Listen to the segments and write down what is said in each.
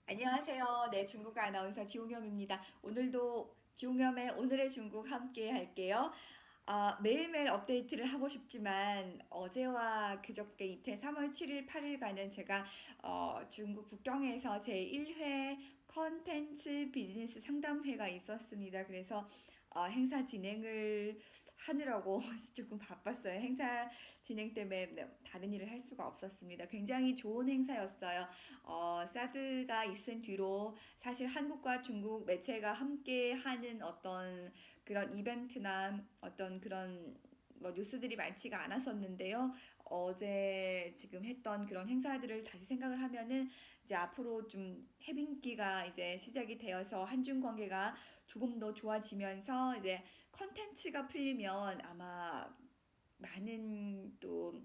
안녕하세요. 네, 중국 아나운서 지홍염입니다. 오늘도 지홍염의 오늘의 중국 함께 할게요. 매일매일 업데이트를 하고 싶지만 어제와 그저께 이틀 3월 7일, 8일간은 제가 중국 북경에서 제1회 컨텐츠 비즈니스 상담회가 있었습니다. 그래서 행사 진행을 하느라고 조금 바빴어요. 행사 진행 때문에 다른 일을 할 수가 없었습니다. 굉장히 좋은 행사였어요. 사드가 있은 뒤로 사실 한국과 중국 매체가 함께 하는 어떤 그런 이벤트나 어떤 그런 뭐 뉴스들이 많지가 않았었는데요. 어제 지금 했던 그런 행사들을 다시 생각을 하면은 이제 앞으로 좀 해빙기가 이제 시작이 되어서 한중 관계가 조금 더 좋아지면서 이제 컨텐츠가 풀리면 아마 많은 또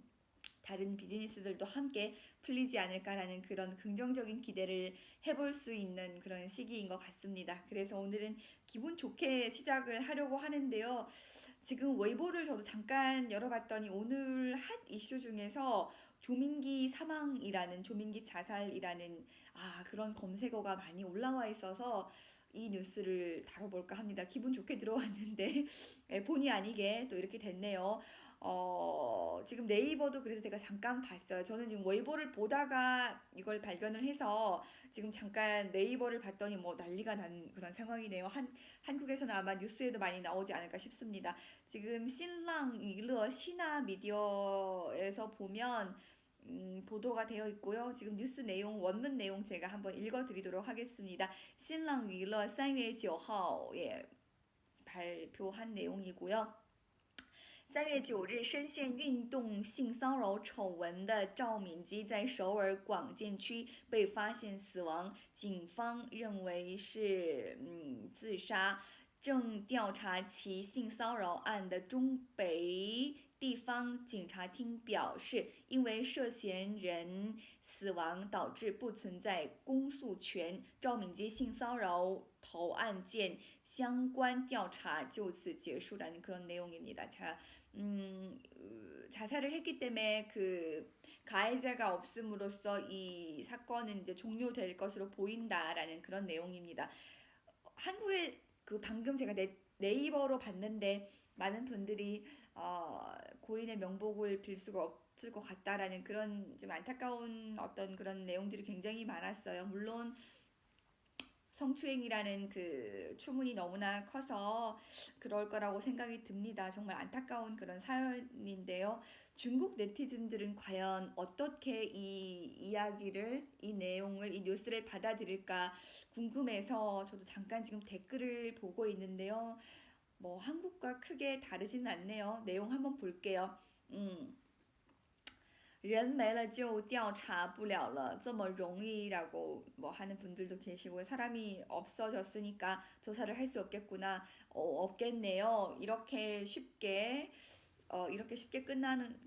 다른 비즈니스들도 함께 풀리지 않을까라는 그런 긍정적인 기대를 해볼 수 있는 그런 시기인 것 같습니다. 그래서 오늘은 기분 좋게 시작을 하려고 하는데요. 지금 웨이보를 저도 잠깐 열어봤더니 오늘 핫 이슈 중에서 조민기 사망이라는 조민기 자살이라는 그런 검색어가 많이 올라와 있어서 이 뉴스를 다뤄볼까 합니다. 기분 좋게 들어왔는데 본의 아니게 또 이렇게 됐네요. 지금 네이버도 그래서 제가 잠깐 봤어요. 저는 지금 웨이보를 보다가 이걸 발견을 해서 지금 잠깐 네이버를 봤더니 뭐 난리가 난 그런 상황이네요. 한국에서는 아마 뉴스에도 많이 나오지 않을까 싶습니다. 지금 신랑娱乐 신화 미디어에서 보면 보도가 되어 있고요. 지금 뉴스 내용, 원문 내용 제가 한번 읽어드리도록 하겠습니다. 신랑娱乐 3월 9号에 발표한 내용이고요.3月9日，深陷运动性骚扰丑闻的赵敏基在首尔广建区被发现死亡，警方认为是自杀。正调查其性骚扰案的中北地方警察厅表示，因为涉嫌人死亡导致不存在公诉权，赵敏基性骚扰头案件相关调查就此结束라는 그런 내용입니다. 자, 자살을 했기 때문에 그 가해자가 없음으로써 이 사건은 이제 종료될 것으로 보인다라는 그런 내용입니다. 한국에 그 방금 제가 네이버로 봤는데 많은 분들이 고인의 명복을 빌 수가 없을 것 같다라는 그런 좀 안타까운 어떤 그런 내용들이 굉장히 많았어요. 물론 성추행이라는 그 추문이 너무나 커서 그럴 거라고 생각이 듭니다. 정말 안타까운 그런 사연인데요. 중국 네티즌들은 과연 어떻게 이 이야기를, 이 내용을, 이 뉴스를 받아들일까 궁금해서 저도 잠깐 지금 댓글을 보고 있는데요. 뭐 한국과 크게 다르지는 않네요. 내용 한번 볼게요. 음. 人没了就调查不了了，这么容易라고 뭐 하는 분들도 계시고 사람이 없어졌으니까 조사를 할 수 없겠구나. 없겠네요. 이렇게 쉽게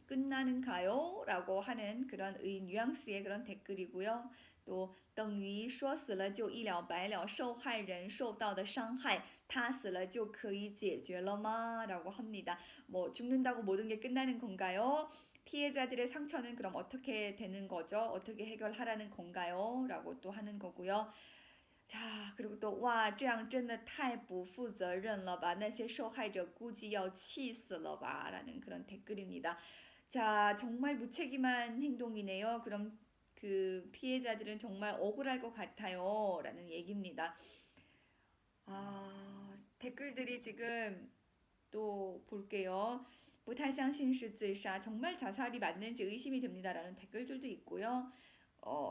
끝나는가요? 라고 하는 그런 뉘앙스의 그런 댓글이고요. 또 等于说死了就一了百了，受害人受到的伤害，他死了就可以解决了吗？ 라고 합니다. 뭐 죽는다고 모든 게 끝나는 건가요? 피해자들의 상처는 그럼 어떻게 되는 거죠? 어떻게 해결하라는 건가요? 라고 또 하는 거고요. 자, 그리고 또, 와, 这样真的太不负责任了吧？那些受害者估计要气死了吧？라는 그런 댓글입니다. 자, 정말 무책임한 행동이네요. 그럼 그 피해자들은 정말 억울할 것 같아요. 라는 얘기입니다. 댓글들이 지금 또 볼게요. 不太相信是自杀, 정말 자살이 맞는지 의심이 됩니다라는 댓글들도 있고요.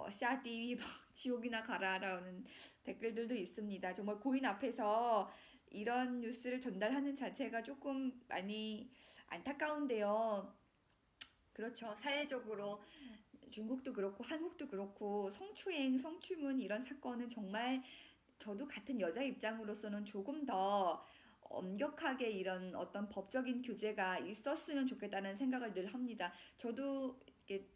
下地狱 지옥이나 가라라는 댓글들도 있습니다. 정말 고인 앞에서 이런 뉴스를 전달하는 자체가 조금 많이 안타까운데요. 그렇죠. 사회적으로 중국도 그렇고 한국도 그렇고 성추행, 성추문 이런 사건은 정말 저도 같은 여자 입장으로서는 조금 더 엄격하게 이런 어떤 법적인 규제가 있었으면 좋겠다는 생각을 늘 합니다. 저도 이렇게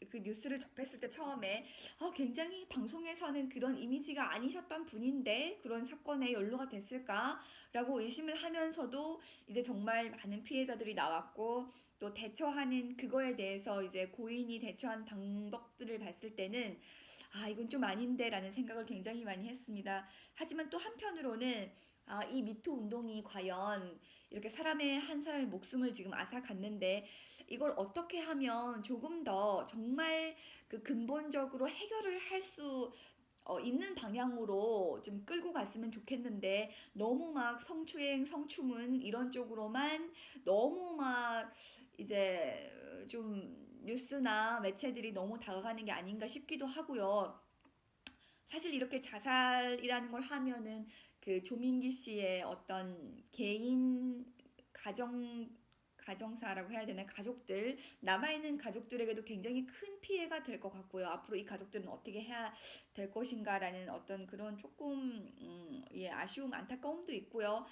그 뉴스를 접했을 때 처음에 굉장히 방송에서는 그런 이미지가 아니셨던 분인데 그런 사건에 연루가 됐을까라고 의심을 하면서도 이제 정말 많은 피해자들이 나왔고 또 대처하는 그거에 대해서 이제 고인이 대처한 방법들을 봤을 때는 아, 이건 좀 아닌데라는 생각을 굉장히 많이 했습니다. 하지만 또 한편으로는 이 미투 운동이 과연 이렇게 사람의 한 사람의 목숨을 지금 앗아갔는데 이걸 어떻게 하면 조금 더 정말 그 근본적으로 해결을 할 수 있는 방향으로 좀 끌고 갔으면 좋겠는데 너무 막 성추행, 성추문 이런 쪽으로만 너무 막 이제 좀 뉴스나 매체들이 너무 다가가는 게 아닌가 싶기도 하고요. 사실 이렇게 자살이라는 걸 하면은 그 조민기 씨의 어떤 개인 가정사라고 해야 되나 가족들 남아있는 가족들에게도 굉장히 큰 피해가 될 것 같고요. 앞으로 이 가족들은 어떻게 해야 될 것인가라는 어떤 그런 조금 예, 아쉬움, 안타까움도 있고요.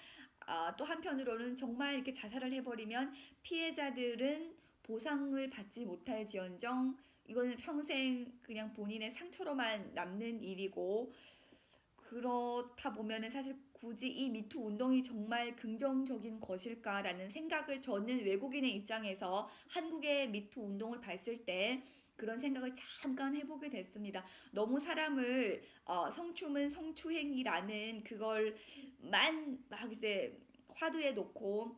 또 한편으로는 정말 이렇게 자살을 해버리면 피해자들은 보상을 받지 못할지언정 이거는 평생 그냥 본인의 상처로만 남는 일이고 그렇다 보면은 사실 굳이 이 미투 운동이 정말 긍정적인 것일까라는 생각을 저는 외국인의 입장에서 한국의 미투 운동을 봤을 때 그런 생각을 잠깐 해보게 됐습니다. 너무 사람을 성추문 성추행이라는 그걸만 막 이제 화두에 놓고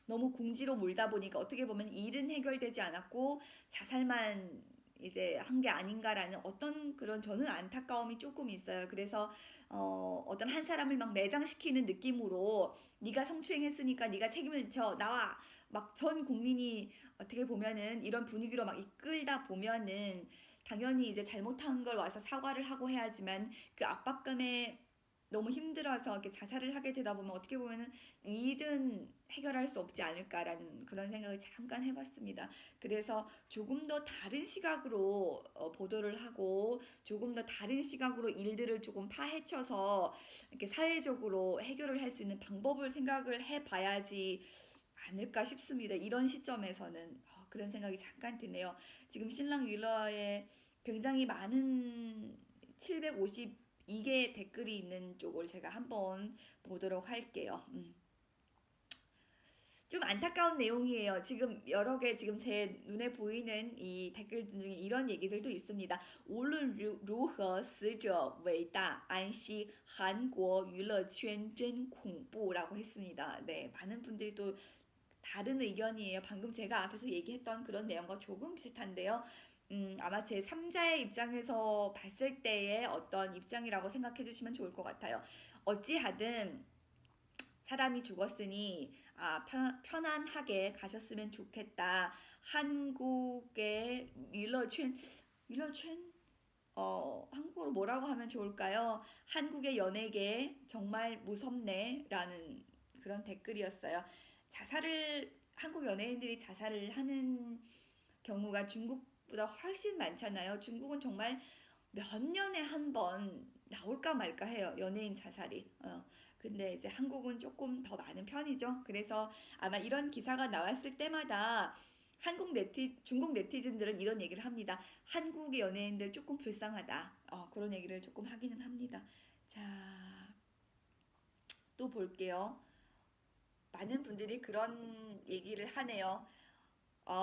너무 궁지로 몰다 보니까 어떻게 보면 일은 해결되지 않았고 자살만 이제 한 게 아닌가라는 어떤 그런 저는 안타까움이 조금 있어요. 그래서 어떤 한 사람을 막 매장시키는 느낌으로 네가 성추행했으니까 네가 책임을 져 나와 막 전 국민이 어떻게 보면은 이런 분위기로 막 이끌다 보면은 당연히 이제 잘못한 걸 와서 사과를 하고 해야지만 그 압박감에 너무 힘들어서 이렇게 자살을 하게 되다 보면 어떻게 보면은 이 일은 해결할 수 없지 않을까라는 그런 생각을 잠깐 해봤습니다. 그래서 조금 더 다른 시각으로 보도를 하고 조금 더 다른 시각으로 일들을 조금 파헤쳐서 이렇게 사회적으로 해결을 할 수 있는 방법을 생각을 해봐야지 않을까 싶습니다. 이런 시점에서는 그런 생각이 잠깐 드네요. 지금 신랑 윌러에 굉장히 많은 752개 댓글이 있는 쪽을 제가 한번 보도록 할게요. 좀 안타까운 내용이에요. 지금 여러 개 지금 제 눈에 보이는 이 댓글 중에 이런 얘기들도 있습니다. 无论如何死者为大，安息韩国娱乐圈真恐怖라고 했습니다. 네, 많은 분들이 또 다른 의견이에요. 방금 제가 앞에서 얘기했던 그런 내용과 조금 비슷한데요. 아마 제 3자의 입장에서 봤을 때의 어떤 입장이라고 생각해 주시면 좋을 것 같아요. 어찌하든 사람이 죽었으니 편안하게 가셨으면 좋겠다. 한국의娱乐圈, 한국어로 뭐라고 하면 좋을까요? 한국의 연예계 정말 무섭네라는 그런 댓글이었어요. 한국 연예인들이 자살을 하는 경우가 중국보다 훨씬 많잖아요. 중국은 정말 몇 년에 한 번 나올까 말까 해요. 연예인 자살이. 근데 이제 한국은 조금 더 많은 편이죠. 그래서 아마 이런 기사가 나왔을 때마다 중국 네티즌들은 이런 얘기를 합니다. 한국의 연예인들 조금 불쌍하다. 그런 얘기를 조금 하기는 합니다. 자, 또 볼게요. 많은 분들이 그런 얘기를 하네요.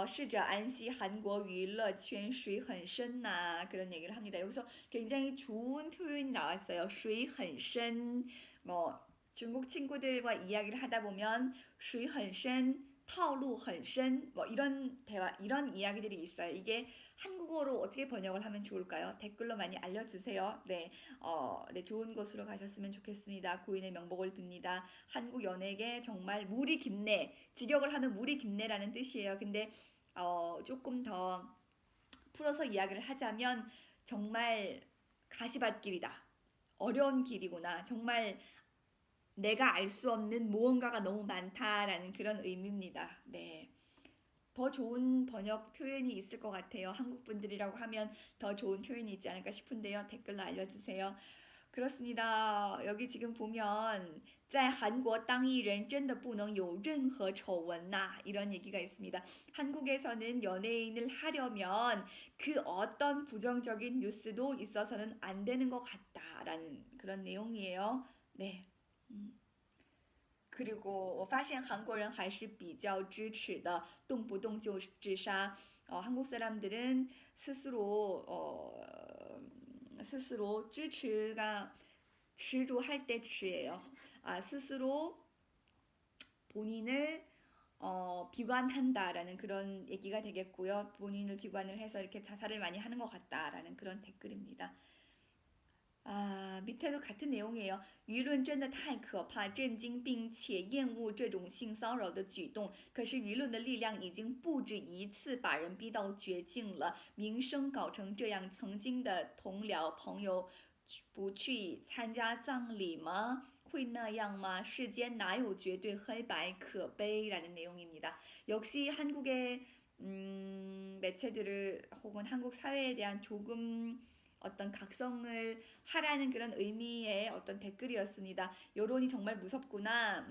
试着安息 한국 娱乐圈水很深呐 그런 얘기를 합니다. 여기서 굉장히 좋은 표현이 나왔어요. 水很深 뭐 중국 친구들과 이야기를 하다 보면 水很深 套路很深 뭐 이런 대화 이런 이야기들이 있어요. 이게 한국어로 어떻게 번역을 하면 좋을까요? 댓글로 많이 알려주세요. 네, 네 좋은 곳으로 가셨으면 좋겠습니다. 고인의 명복을 빕니다. 한국 연예계 정말 물이 깊네. 직역을 하면 물이 깊네라는 뜻이에요. 근데 조금 더 풀어서 이야기를 하자면 정말 가시밭길이다. 어려운 길이구나. 정말 내가 알 수 없는 무언가가 너무 많다라는 그런 의미입니다. 네. 더 좋은 번역 표현이 있을 것 같아요. 한국 분들이라고 하면 더 좋은 표현이 있지 않을까 싶은데요. 댓글로 알려주세요. 그렇습니다. 여기 지금 보면 在韩国当艺人真的不能有任何丑闻呐 이런 얘기가 있습니다. 한국에서는 연예인을 하려면 그 어떤 부정적인 뉴스도 있어서는 안 되는 것 같다라는 그런 내용이에요. 네. 음. 그리고 我发现韩国人还是比较支持的，动不动就自杀。한국 사람들은 스스로 스스로 支持가 持주 할 때 持예요. 스스로 본인을 비관한다라는 그런 얘기가 되겠고요. 본인을 비관을 해서 이렇게 자살을 많이 하는 것 같다라는 그런 댓글입니다. 밑에도 같은 내용이에요. 舆论真的太可怕，震惊并且厌恶这种性骚扰的举动。可是舆论的力量已经不止一次把人逼到绝境了。名声搞成这样，曾经的同僚朋友不去参加葬礼吗？会那样吗？世间哪有绝对黑白可悲？라는 매체들을 혹은 한국 사회에 대한 조금 어떤 각성을 하라는 그런 의미의 어떤 댓글이었습니다. 여론이 정말 무섭구나.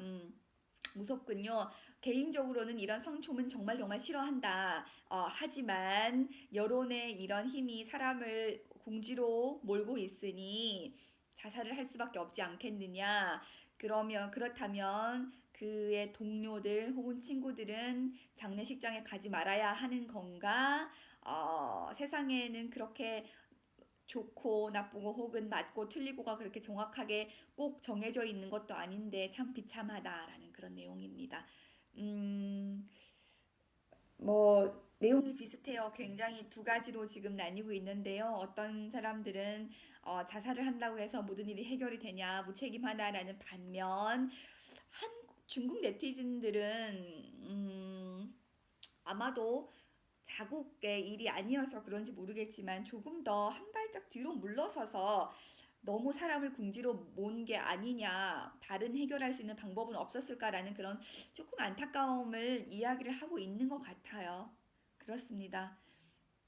무섭군요. 개인적으로는 이런 성추문 정말 정말 싫어한다. 하지만 여론의 이런 힘이 사람을 궁지로 몰고 있으니 자살을 할 수밖에 없지 않겠느냐. 그렇다면 그의 동료들 혹은 친구들은 장례식장에 가지 말아야 하는 건가? 세상에는 그렇게 좋고 나쁘고 혹은 맞고 틀리고가 그렇게 정확하게 꼭 정해져 있는 것도 아닌데 참 비참하다라는 그런 내용입니다. 음, 내용이 비슷해요. 굉장히 두 가지로 지금 나뉘고 있는데요. 어떤 사람들은 자살을 한다고 해서 모든 일이 해결이 되냐, 무책임하다라는 반면 중국 네티즌들은 아마도 자국의 일이 아니어서 그런지 모르겠지만 조금 더 한 발짝 뒤로 물러서서 너무 사람을 궁지로 모은 게 아니냐, 다른 해결할 수 있는 방법은 없었을까라는 그런 조금 안타까움을 이야기를 하고 있는 것 같아요. 그렇습니다.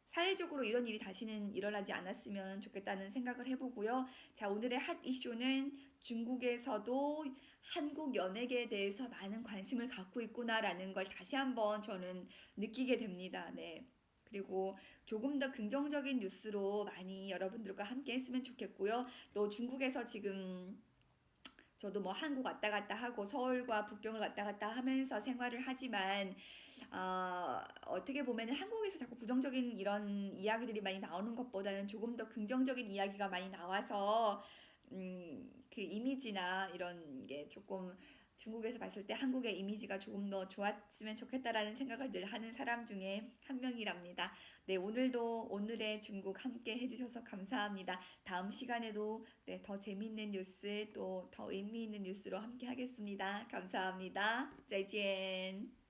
사회적으로 이런 일이 다시는 일어나지 않았으면 좋겠다는 생각을 해보고요. 자, 오늘의 핫 이슈는 중국에서도 한국 연예계에 대해서 많은 관심을 갖고 있구나라는 걸 다시 한번 저는 느끼게 됩니다. 네. 그리고 조금 더 긍정적인 뉴스로 많이 여러분들과 함께 했으면 좋겠고요. 또 중국에서 지금 저도 뭐 한국 왔다 갔다 하고 서울과 북경을 왔다 갔다 하면서 생활을 하지만 어떻게 보면 한국에서 자꾸 부정적인 이런 이야기들이 많이 나오는 것보다는 조금 더 긍정적인 이야기가 많이 나와서 그 이미지나 이런 게 조금 중국에서 봤을 때 한국의 이미지가 조금 더 좋았으면 좋겠다라는 생각을 늘 하는 사람 중에 한 명이랍니다. 네, 오늘도 오늘의 중국 함께 해주셔서 감사합니다. 다음 시간에도 네, 더 재미있는 뉴스 또 더 의미 있는 뉴스로 함께 하겠습니다. 감사합니다. 再见.